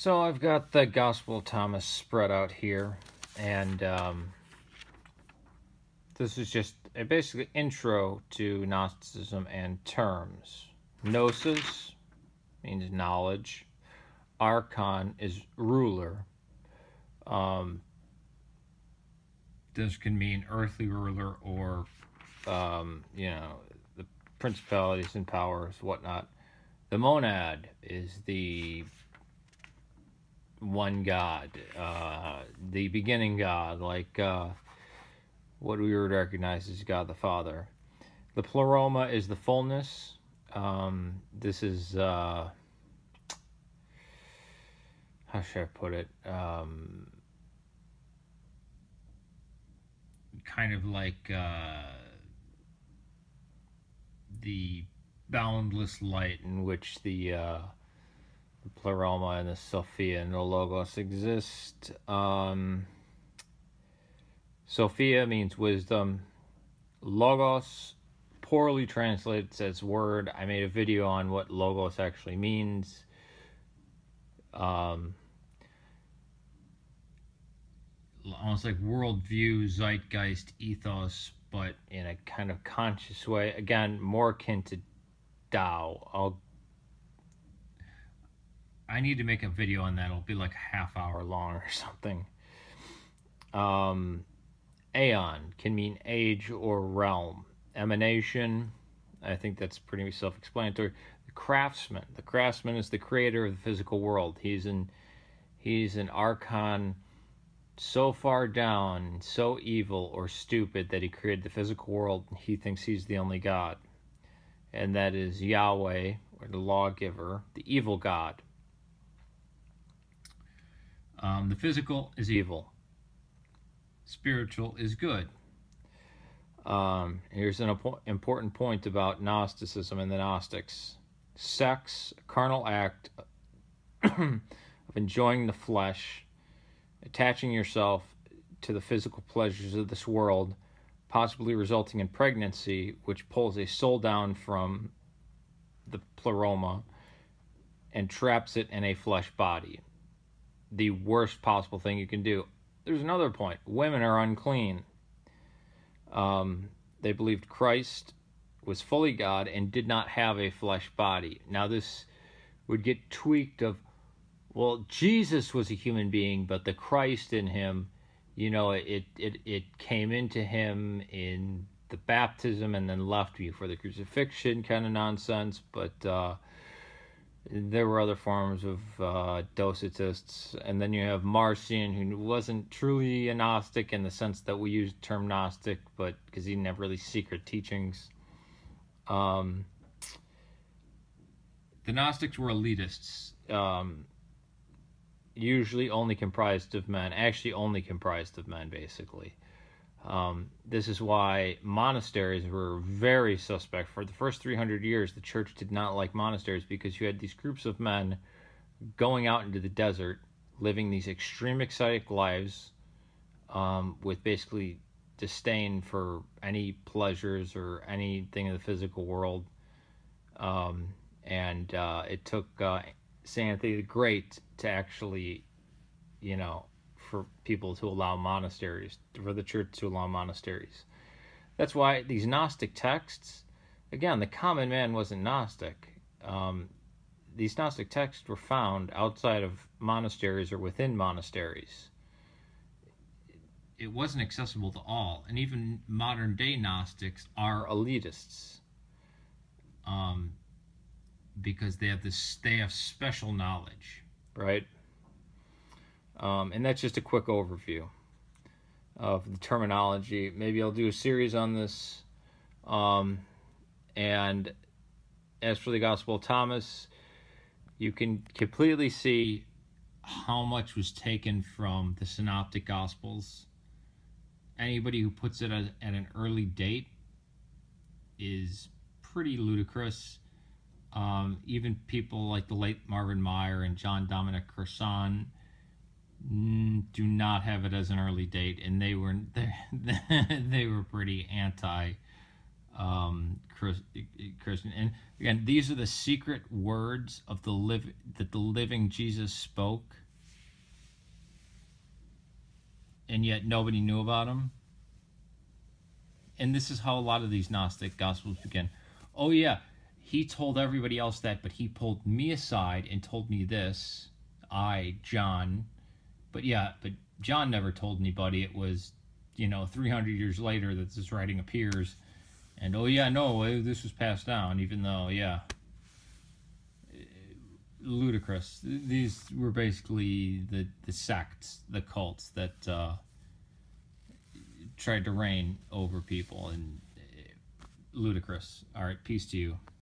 So I've got the Gospel of Thomas spread out here, and this is just a basic intro to Gnosticism and terms. Gnosis means knowledge. Archon is ruler. This can mean earthly ruler or, the principalities and powers, whatnot. The monad is the one God, the beginning God, like what we would recognize as God the Father. The pleroma is the fullness. This is, how should I put it? Kind of like the boundless light in which the pleroma and the Sophia and the Logos exist. Sophia means wisdom. Logos, poorly translated, says word. I made a video on what Logos actually means. Almost like worldview, zeitgeist, ethos, but in a kind of conscious way. Again, more akin to Tao. I need to make a video on that. It'll be like a half hour long or something. Aeon can mean age or realm. Emanation, I think that's pretty self-explanatory. The craftsman. The craftsman is the creator of the physical world. He's an archon so far down, so evil or stupid that he created the physical world. He thinks he's the only God. And that is Yahweh, or the lawgiver, the evil God. The physical is evil. Spiritual is good. Here's an important point about Gnosticism and the Gnostics. Sex, a carnal act of enjoying the flesh, attaching yourself to the physical pleasures of this world, possibly resulting in pregnancy, which pulls a soul down from the pleroma and traps it in a flesh body. The worst possible thing you can do. There's another point. Women are unclean. They believed Christ was fully God and did not have a flesh body. Now this would get tweaked of, well, Jesus was a human being, but the Christ in him, it came into him in the baptism and then left before the crucifixion, kind of nonsense. But there were other forms of Docetists. And then you have Marcion, who wasn't truly a Gnostic in the sense that we use the term Gnostic, but because he didn't have really secret teachings. The Gnostics were elitists. Usually only comprised of men, basically. This is why monasteries were very suspect. For the first 300 years, the church did not like monasteries because you had these groups of men going out into the desert, living these extreme ecstatic lives with basically disdain for any pleasures or anything in the physical world. It took Saint Anthony the Great to actually, for people to allow monasteries, for the church to allow monasteries. That's why these Gnostic texts, again, the common man wasn't Gnostic. These Gnostic texts were found outside of monasteries or within monasteries. It wasn't accessible to all, and even modern day Gnostics are elitists. Because they have special knowledge, right? And that's just a quick overview of the terminology. Maybe I'll do a series on this. And as for the Gospel of Thomas, you can completely see how much was taken from the synoptic Gospels. Anybody who puts it at an early date is pretty ludicrous. Even people like the late Marvin Meyer and John Dominic Crossan do not have it as an early date, and they were pretty anti Christian. And again, these are the secret words of that the living Jesus spoke, and yet nobody knew about them. And this is how a lot of these Gnostic Gospels begin. Oh yeah, he told everybody else that, but he pulled me aside and told me this. I, John. But John never told anybody. It was, 300 years later that this writing appears. And oh yeah, no, this was passed down, even though, ludicrous. These were basically the sects, the cults that tried to reign over people, and ludicrous. All right, peace to you.